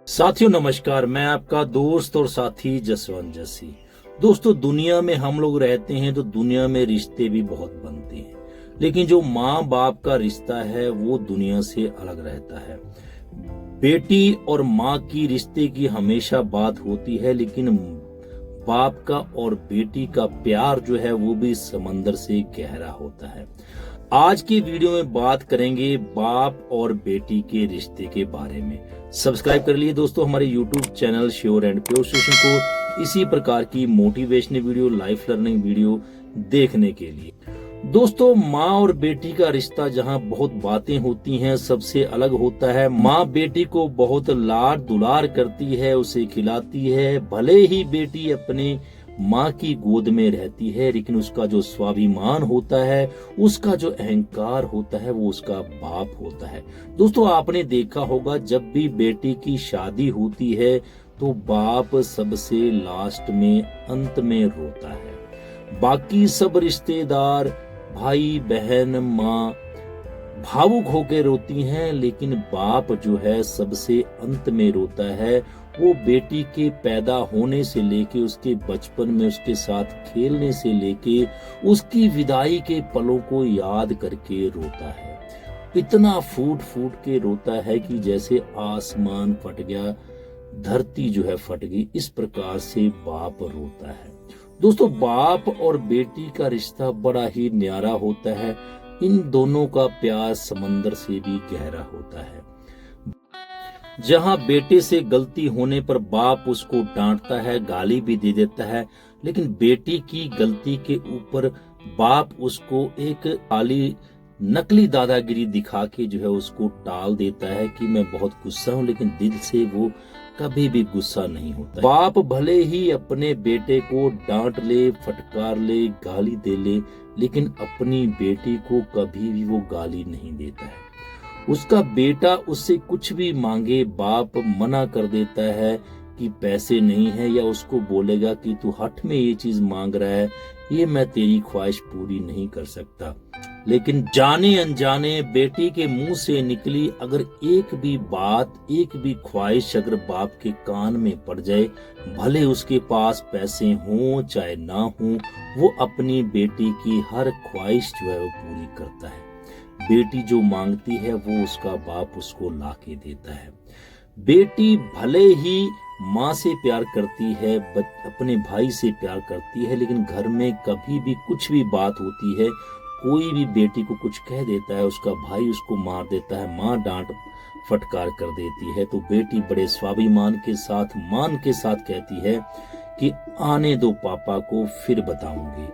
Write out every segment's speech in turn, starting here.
साथियों नमस्कार, मैं आपका दोस्त और साथी जसवंत जसी। दोस्तों, दुनिया में हम लोग रहते हैं तो दुनिया में रिश्ते भी बहुत बनते हैं, लेकिन जो माँ बाप का रिश्ता है वो दुनिया से अलग रहता है। बेटी और माँ की रिश्ते की हमेशा बात होती है, लेकिन बाप का और बेटी का प्यार जो है वो भी समंदर से गहरा होता है। आज की वीडियो में बात करेंगे बाप और बेटी के रिश्ते के बारे में। सब्सक्राइब कर लिए दोस्तों हमारे YouTube channel sure and pure station को इसी प्रकार की motivational video, life learning video देखने के लिए। दोस्तों, माँ और बेटी का रिश्ता जहाँ बहुत बातें होती हैं, सबसे अलग होता है। माँ बेटी को बहुत लाड दुलार करती है, उसे खिलाती है। भले ही बेटी अपने माँ की गोद में रहती है, लेकिन उसका जो स्वाभिमान होता है, उसका जो अहंकार होता है, वो उसका बाप होता है। दोस्तों, आपने देखा होगा जब भी बेटी की शादी होती है तो बाप सबसे लास्ट में, अंत में रोता है। बाकी सब रिश्तेदार, भाई बहन, माँ भावुक होकर रोती हैं, लेकिन बाप जो है सबसे अंत में रोता है। वो बेटी के पैदा होने से लेके, उसके बचपन में उसके साथ खेलने से लेके, उसकी विदाई के पलों को याद करके रोता है। इतना फूट फूट के रोता है कि जैसे आसमान फट गया, धरती जो है फट गई, इस प्रकार से बाप रोता है। दोस्तों, बाप और बेटी का रिश्ता बड़ा ही न्यारा होता है। इन दोनों का प्यार समंदर से भी गहरा होता है। जहां बेटे से गलती होने पर बाप उसको डांटता है, गाली भी दे देता है, लेकिन बेटी की गलती के ऊपर बाप उसको एक खाली नकली दादागिरी दिखा के जो है उसको टाल देता है कि मैं बहुत गुस्सा हूं, लेकिन दिल से वो कभी भी गुस्सा नहीं होता। बाप भले ही अपने बेटे को डांट ले, फटकार ले, गाली दे ले, लेकिन अपनी बेटी को कभी भी वो गाली नहीं देता है। उसका बेटा उससे कुछ भी मांगे, बाप मना कर देता है कि पैसे नहीं है, या उसको बोलेगा कि तू हठ में ये चीज मांग रहा है, ये मैं तेरी ख्वाहिश पूरी नहीं कर सकता। लेकिन जाने अनजाने बेटी के मुंह से निकली अगर एक भी बात, एक भी ख्वाहिश अगर बाप के कान में पड़ जाए, भले उसके पास पैसे हों चाहे ना हों, वो अपनी बेटी की हर ख्वाहिश जो है वो पूरी करता है। बेटी जो मांगती है वो उसका बाप उसको ला के देता है। बेटी भले ही माँ से प्यार करती है, अपने भाई से प्यार करती है, लेकिन घर में कभी भी कुछ भी बात होती है, कोई भी बेटी को कुछ कह देता है, उसका भाई उसको मार देता है, माँ डांट फटकार कर देती है, तो बेटी बड़े स्वाभिमान के साथ, मान के साथ कहती है कि आने दो पापा को, फिर बताऊंगी।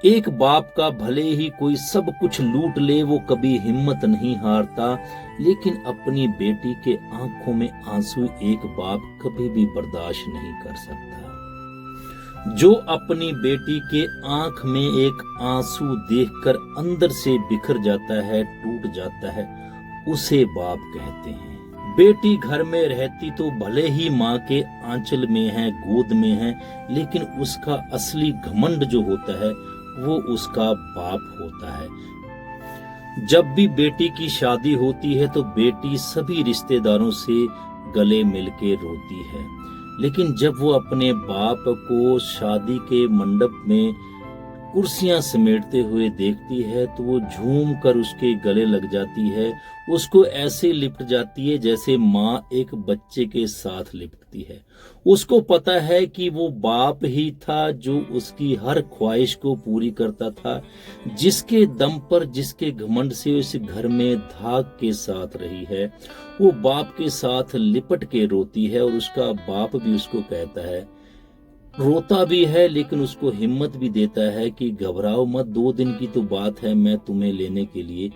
एक बाप का भले ही कोई सब कुछ लूट ले, वो कभी हिम्मत नहीं हारता, लेकिन अपनी बेटी के आंखों में आंसू एक बाप कभी भी बर्दाश्त नहीं कर सकता। जो अपनी बेटी के आंख में एक आंसू देखकर अंदर से बिखर जाता है, टूट जाता है, उसे बाप कहते हैं। बेटी घर में रहती तो भले ही माँ के आंचल में है, गोद में है, लेकिन उसका असली घमंड जो होता है वो उसका बाप होता है। जब भी बेटी की शादी होती है तो बेटी सभी रिश्तेदारों से गले मिलके रोती है, लेकिन जब वो अपने बाप को शादी के मंडप में कुर्सियां समेटते हुए देखती है तो वो झूम कर उसके गले लग जाती है, उसको ऐसे लिपट जाती है जैसे माँ एक बच्चे के साथ लिपटती है। उसको पता है कि वो बाप ही था जो उसकी हर ख्वाहिश को पूरी करता था, जिसके दम पर, जिसके घमंड से इस घर में धाक के साथ रही है। वो बाप के साथ लिपट के रोती है और उसका बाप भी उसको कहता है, रोता भी है, लेकिन उसको हिम्मत भी देता है कि घबराओ मत, 2 दिन की तो बात है, मैं तुम्हें लेने के लिए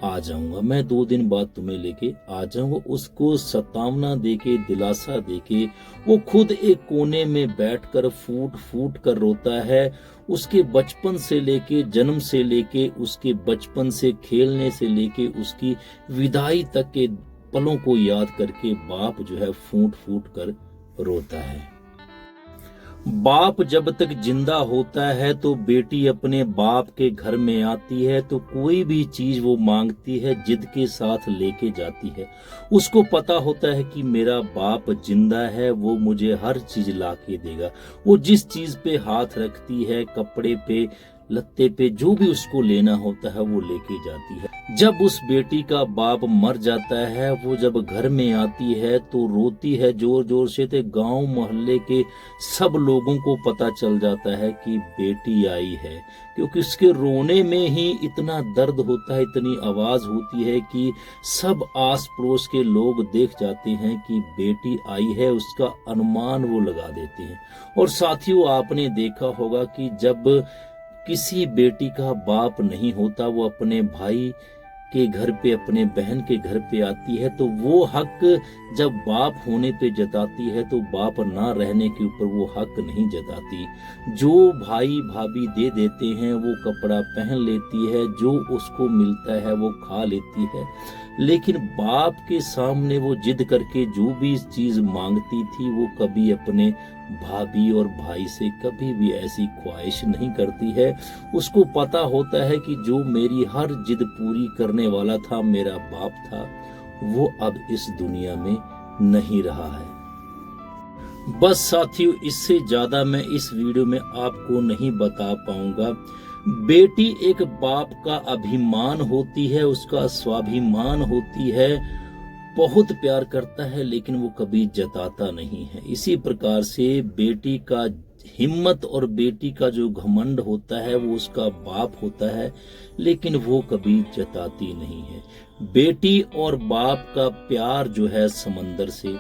आ जाऊंगा, मैं 2 दिन बाद तुम्हें लेके आ जाऊंगा। उसको सतावना देके, दिलासा देके, वो खुद एक कोने में बैठकर फूट फूट कर रोता है। उसके बचपन से लेके, जन्म से लेके, उसके बचपन से खेलने से लेके उसकी विदाई तक के पलों को याद करके बाप जो है फूट फूट कर रोता है। बाप जब तक जिंदा होता है तो बेटी अपने बाप के घर में आती है तो कोई भी चीज वो मांगती है जिद के साथ लेके जाती है। उसको पता होता है कि मेरा बाप जिंदा है, वो मुझे हर चीज लाके देगा। वो जिस चीज पे हाथ रखती है, कपड़े पे, लत्ते पे, जो भी उसको लेना होता है वो लेके जाती है। जब उस बेटी का बाप मर जाता है, वो जब घर में आती है तो रोती है जोर जोर से। तो गांव मोहल्ले के सब लोगों को पता चल जाता है कि बेटी आई है, क्योंकि उसके रोने में ही इतना दर्द होता है, इतनी आवाज होती है कि सब आस पड़ोस के लोग देख जाते हैं कि बेटी आई है। उसका अनुमान वो लगा देते हैं। और साथियों, आपने देखा होगा कि जब किसी बेटी का बाप नहीं होता, वो अपने भाई के घर पे, अपने बहन के घर पे आती है, तो वो हक जब बाप होने पे जताती है तो बाप ना रहने के ऊपर वो हक नहीं जताती। जो भाई भाभी दे देते हैं वो कपड़ा पहन लेती है, जो उसको मिलता है वो खा लेती है। लेकिन बाप के सामने वो जिद करके जो भी चीज मांगती थी वो कभी अपने भाभी और भाई से कभी भी ऐसी ख्वाहिश नहीं करती है। उसको पता होता है कि जो मेरी हर जिद पूरी करने वाला था, मेरा बाप था, वो अब इस दुनिया में नहीं रहा है। बस साथियों, इससे ज्यादा मैं इस वीडियो में आपको नहीं बता पाऊंगा। बेटी एक बाप का अभिमान होती है, उसका स्वाभिमान होती है, बहुत प्यार करता है, लेकिन वो कभी जताता नहीं है। इसी प्रकार से बेटी का हिम्मत और बेटी का जो घमंड होता है वो उसका बाप होता है, लेकिन वो कभी जताती नहीं है। बेटी और बाप का प्यार जो है समंदर से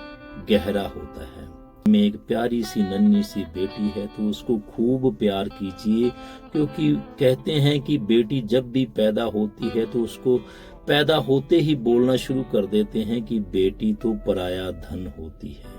गहरा होता है। में एक प्यारी सी नन्ही सी बेटी है तो उसको खूब प्यार कीजिए, क्योंकि कहते हैं कि बेटी जब भी पैदा होती है तो उसको पैदा होते ही बोलना शुरू कर देते हैं कि बेटी तो पराया धन होती है।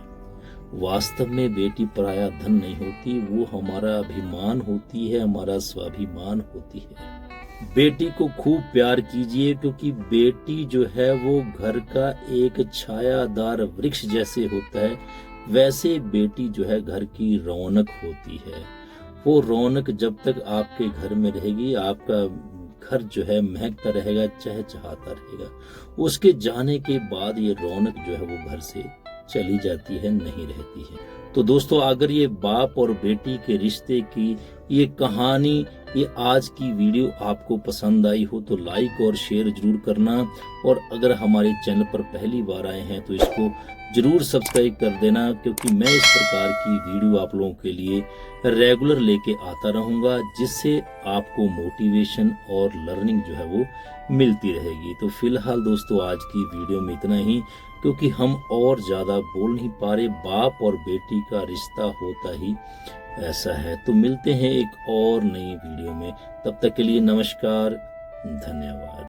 वास्तव में बेटी पराया धन नहीं होती, वो हमारा अभिमान होती है, हमारा स्वाभिमान होती है। बेटी को खूब प्यार कीजिए, क्योंकि बेटी जो है वो घर का एक छायादार वृक्ष जैसे होता है, वैसे बेटी जो है घर की रौनक होती है। वो रौनक जब तक आपके घर में रहेगी, आपका घर जो है महकता रहेगा, चहचहाता रहेगा। उसके जाने के बाद ये रौनक जो है वो घर से चली जाती है, नहीं रहती है। तो दोस्तों, अगर ये बाप और बेटी के रिश्ते की ये कहानी, ये आज की वीडियो आपको पसंद आई हो तो लाइक और शेयर जरूर करना। और अगर हमारे चैनल पर पहली बार आए हैं तो इसको जरूर सब्सक्राइब कर देना, क्योंकि मैं इस प्रकार की वीडियो आप लोगों के लिए रेगुलर लेके आता रहूंगा, जिससे आपको मोटिवेशन और लर्निंग जो है वो मिलती रहेगी। तो फिलहाल दोस्तों, आज की वीडियो में इतना ही, क्योंकि हम और ज्यादा बोल नहीं पा रहे। बाप और बेटी का रिश्ता होता ही ऐसा है। तो मिलते हैं एक और नई वीडियो में, तब तक के लिए नमस्कार, धन्यवाद।